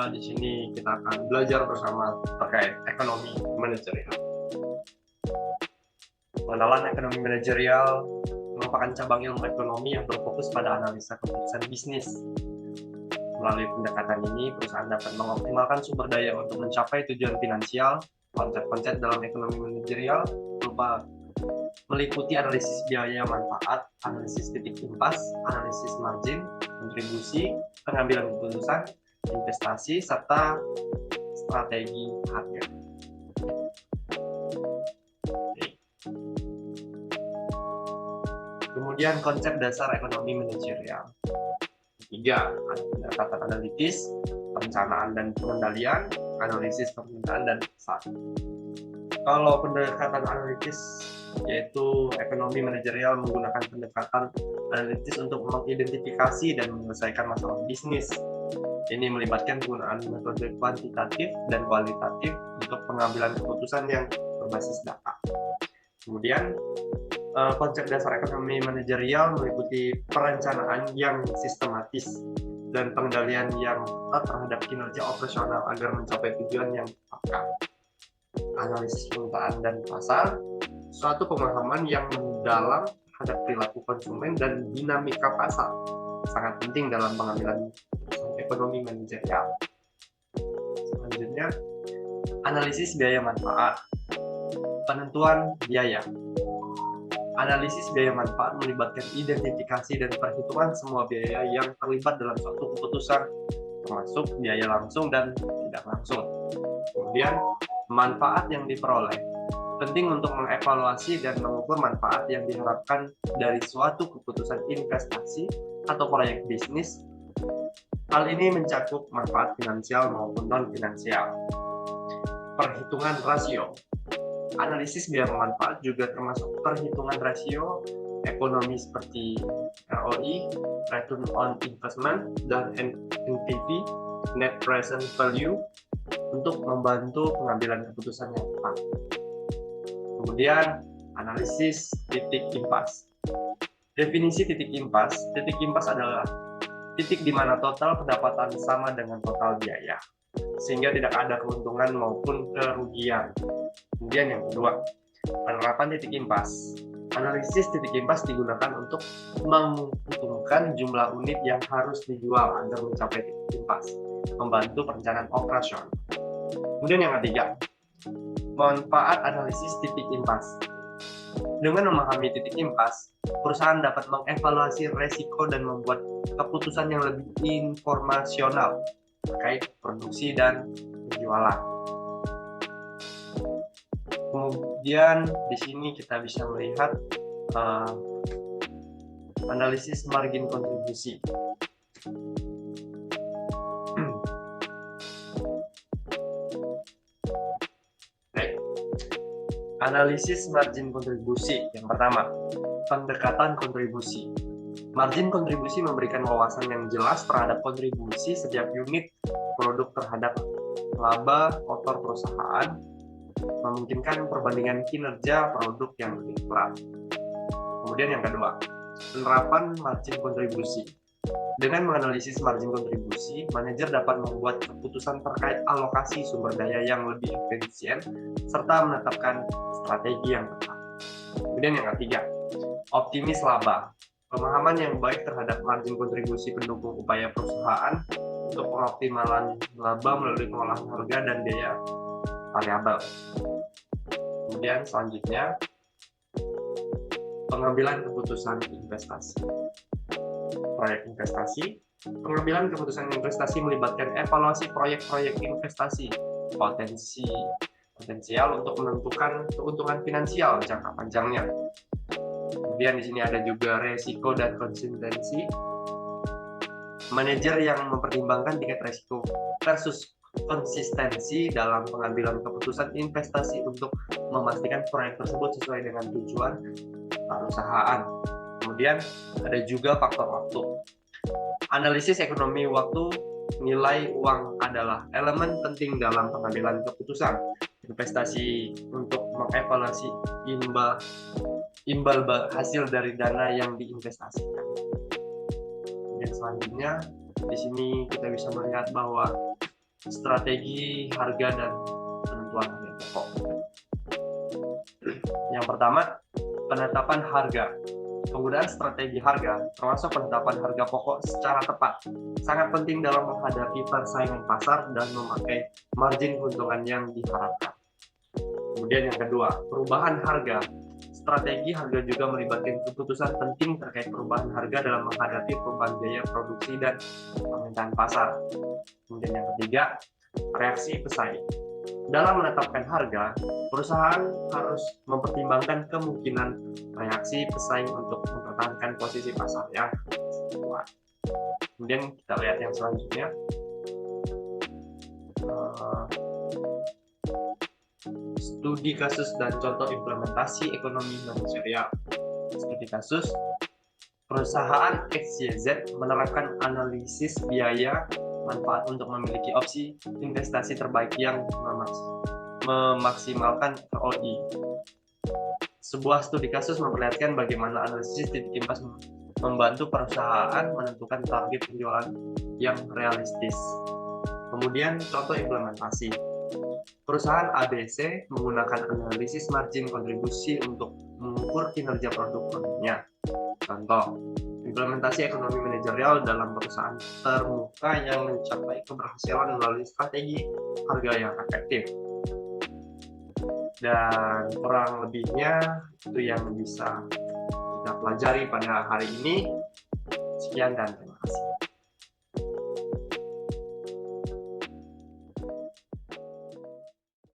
Di sini kita akan belajar bersama terkait ekonomi manajerial. Pengenalan ekonomi manajerial merupakan cabang ilmu ekonomi yang berfokus pada analisa keputusan bisnis. Melalui pendekatan ini, perusahaan dapat mengoptimalkan sumber daya untuk mencapai tujuan finansial. Konsep-konsep dalam ekonomi manajerial berupa meliputi analisis biaya manfaat, analisis titik impas, analisis margin, kontribusi, pengambilan keputusan, investasi, serta strategi harga. Kemudian konsep dasar ekonomi manajerial. Ketiga, pendekatan analitis, perencanaan dan pengendalian, analisis permintaan dan pasar. Kalau pendekatan analitis, yaitu ekonomi manajerial menggunakan pendekatan analitis untuk mengidentifikasi dan menyelesaikan masalah bisnis. Ini melibatkan penggunaan metode kuantitatif dan kualitatif untuk pengambilan keputusan yang berbasis data. Kemudian, konsep dasar ekonomi manajerial meliputi perencanaan yang sistematis dan pengendalian yang ketat terhadap kinerja operasional agar mencapai tujuan yang ditetapkan. Analisis permintaan dan pasar, suatu pemahaman yang mendalam terhadap perilaku konsumen dan dinamika pasar, sangat penting dalam pengambilan keputusan ekonomi manajerial. Selanjutnya, analisis biaya manfaat. Penentuan biaya. Analisis biaya manfaat melibatkan identifikasi dan perhitungan semua biaya yang terlibat dalam suatu keputusan, termasuk biaya langsung dan tidak langsung. Kemudian, manfaat yang diperoleh. Penting untuk mengevaluasi dan mengukur manfaat yang diharapkan dari suatu keputusan investasi atau proyek bisnis. Hal ini mencakup manfaat finansial maupun non-finansial. Perhitungan rasio. Analisis biaya manfaat juga termasuk perhitungan rasio ekonomi seperti ROI, Return on Investment, dan NPV, Net Present Value, untuk membantu pengambilan keputusan yang tepat. Kemudian, analisis titik impas. Definisi titik impas adalah titik di mana total pendapatan sama dengan total biaya, sehingga tidak ada keuntungan maupun kerugian. Kemudian yang kedua, penerapan titik impas. Analisis titik impas digunakan untuk menghitungkan jumlah unit yang harus dijual agar mencapai titik impas, membantu perencanaan operasional. Kemudian yang ketiga, manfaat analisis titik impas. Dengan memahami titik impas, perusahaan dapat mengevaluasi resiko dan membuat keputusan yang lebih informasional terkait produksi dan penjualan. Kemudian di sini kita bisa melihat analisis margin kontribusi. Analisis margin kontribusi. Yang pertama, pendekatan kontribusi. Margin kontribusi memberikan wawasan yang jelas terhadap kontribusi setiap unit produk terhadap laba kotor perusahaan, memungkinkan perbandingan kinerja produk yang lebih akurat. Kemudian yang kedua, penerapan margin kontribusi. Dengan menganalisis margin kontribusi, manajer dapat membuat keputusan terkait alokasi sumber daya yang lebih efisien, serta menetapkan strategi yang tepat. Kemudian yang ketiga, optimis laba. Pemahaman yang baik terhadap margin kontribusi pendukung upaya perusahaan untuk pengoptimalan laba melalui pengolahan harga dan biaya variabel. Kemudian selanjutnya, pengambilan keputusan investasi. Proyek investasi. Pengambilan keputusan investasi melibatkan evaluasi proyek-proyek investasi potensial untuk menentukan keuntungan finansial jangka panjangnya. Kemudian di sini ada juga resiko dan konsistensi. Manajer yang mempertimbangkan tingkat resiko versus konsistensi dalam pengambilan keputusan investasi untuk memastikan proyek tersebut sesuai dengan tujuan perusahaan. Kemudian ada juga faktor waktu. Analisis ekonomi waktu, nilai uang adalah elemen penting dalam pengambilan keputusan investasi untuk mengevaluasi imbal hasil dari dana yang diinvestasikan. Yang selanjutnya, Di sini kita bisa melihat bahwa strategi harga dan penentuan harga pokok. Yang pertama, penetapan harga. Penggunaan strategi harga, termasuk penetapan harga pokok secara tepat, sangat penting dalam menghadapi persaingan pasar dan memakai margin keuntungan yang diharapkan. Kemudian yang kedua, perubahan harga. Strategi harga juga melibatkan keputusan penting terkait perubahan harga dalam menghadapi perubahan biaya produksi dan permintaan pasar. Kemudian yang ketiga, reaksi pesaing. Dalam menetapkan harga, perusahaan harus mempertimbangkan kemungkinan reaksi pesaing untuk mempertahankan posisi pasar yang kuat. Kemudian kita lihat yang selanjutnya. Studi kasus dan contoh implementasi ekonomi manajerial. Studi kasus, perusahaan XYZ menerapkan analisis biaya manfaat untuk memiliki opsi investasi terbaik yang memaksimalkan ROI. Sebuah studi kasus memperlihatkan bagaimana analisis titik imbas membantu perusahaan menentukan target penjualan yang realistis. Kemudian contoh implementasi. Perusahaan ABC menggunakan analisis margin kontribusi untuk mengukur kinerja produk-produknya. Contoh, implementasi ekonomi manajerial dalam perusahaan terbuka yang mencapai keberhasilan melalui strategi harga yang efektif. Dan kurang lebihnya itu yang bisa kita pelajari pada hari ini. Sekian dan terima kasih.